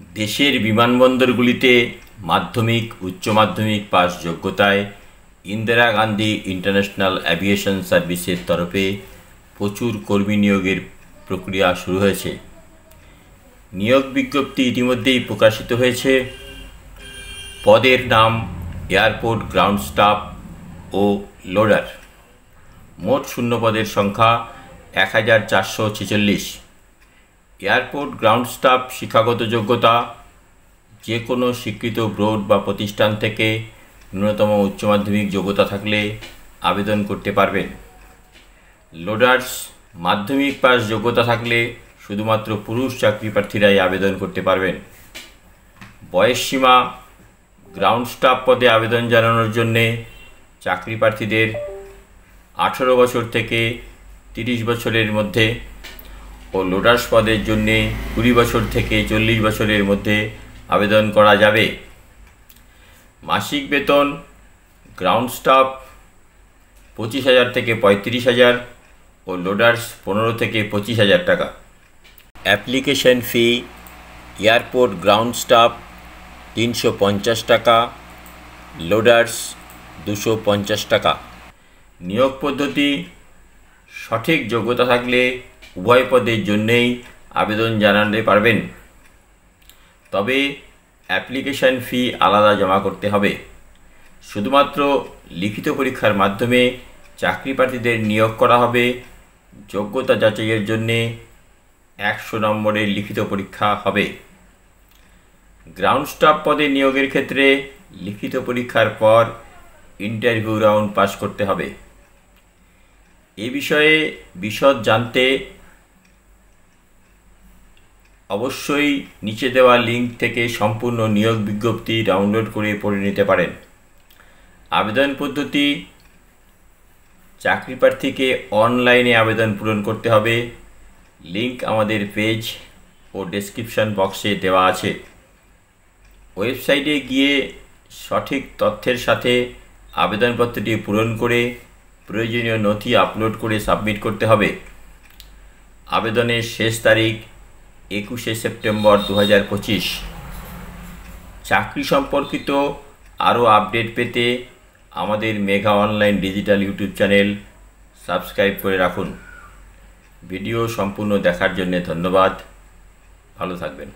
দেশের বিমানবন্দরগুলিতে মাধ্যমিক উচ্চ মাধ্যমিক পাস যোগ্যতায় ইন্দিরা গান্ধী ইন্টারন্যাশনাল অ্যাভিয়েশন সার্ভিসের তরফে প্রচুর কর্মী নিয়োগের প্রক্রিয়া শুরু হয়েছে। নিয়োগ বিজ্ঞপ্তি ইতিমধ্যেই প্রকাশিত হয়েছে। পদের নাম এয়ারপোর্ট গ্রাউন্ড স্টাফ ও লোডার। মোট শূন্য পদের সংখ্যা 1446। এয়ারপোর্ট গ্রাউন্ড স্টাফ শিক্ষাগত যোগ্যতা যে কোনো স্বীকৃত বোর্ড বা প্রতিষ্ঠান থেকে ন্যূনতম উচ্চ মাধ্যমিক যোগ্যতা থাকলে আবেদন করতে পারবেন। লোডার্স মাধ্যমিক পাস যোগ্যতা থাকলে শুধুমাত্র পুরুষ চাকরি প্রার্থীরাই আবেদন করতে পারবেন। বয়সসীমা গ্রাউন্ড স্টাফ পদে আবেদন জানানোর জন্যে চাকরি প্রার্থীদের 18 বছর থেকে 30 বছরের মধ্যে ও লোডার্স পদের জন্যে 20 বছর থেকে 40 বছরের মধ্যে আবেদন করা যাবে। মাসিক বেতন গ্রাউন্ড স্টাফ 25,000 থেকে 35,000 ও লোডার্স 15 থেকে 25,000 টাকা। Application fee airport ground staff 350 টাকা, লোডার্স 250 টাকা। নিয়োগ পদ্ধতি সঠিক যোগ্যতা থাকলে উভয় পদের জন্যেই আবেদন জানাতে পারবেন, তবে অ্যাপ্লিকেশন ফি আলাদা জমা করতে হবে। শুধুমাত্র লিখিত পরীক্ষার মাধ্যমে চাকরি প্রার্থীদের নিয়োগ করা হবে। যোগ্যতা যাচাইয়ের জন্যে 100 নম্বরের লিখিত পরীক্ষা হবে। গ্রাউন্ড স্টাফ পদে নিয়োগের ক্ষেত্রে লিখিত পরীক্ষার পর ইন্টারভিউ রাউন্ড পাস করতে হবে। এ বিষয়ে বিশদ জানতে অবশ্যই নিচে দেওয়া লিঙ্ক থেকে সম্পূর্ণ নিয়োগ বিজ্ঞপ্তি ডাউনলোড করে পড়ে নিতে পারেন। আবেদন পদ্ধতি চাকরি প্রার্থীকে অনলাইনে আবেদন পূরণ করতে হবে। লিঙ্ক আমাদের পেজ ও ডেসক্রিপশন বক্সে দেওয়া আছে। ওয়েবসাইটে গিয়ে সঠিক তথ্যের সাথে আবেদনপত্রটি পূরণ করে প্রয়োজনীয় নথি আপলোড করে সাবমিট করতে হবে। আবেদনের শেষ তারিখ 21 সেপ্টেম্বর 2025। চাকরি সম্পর্কিত আরও আপডেট পেতে আমাদের Megha online digital YouTube channel subscribe করে রাখুন। ভিডিও সম্পূর্ণ দেখার জন্য ধন্যবাদ। ভালো থাকবেন।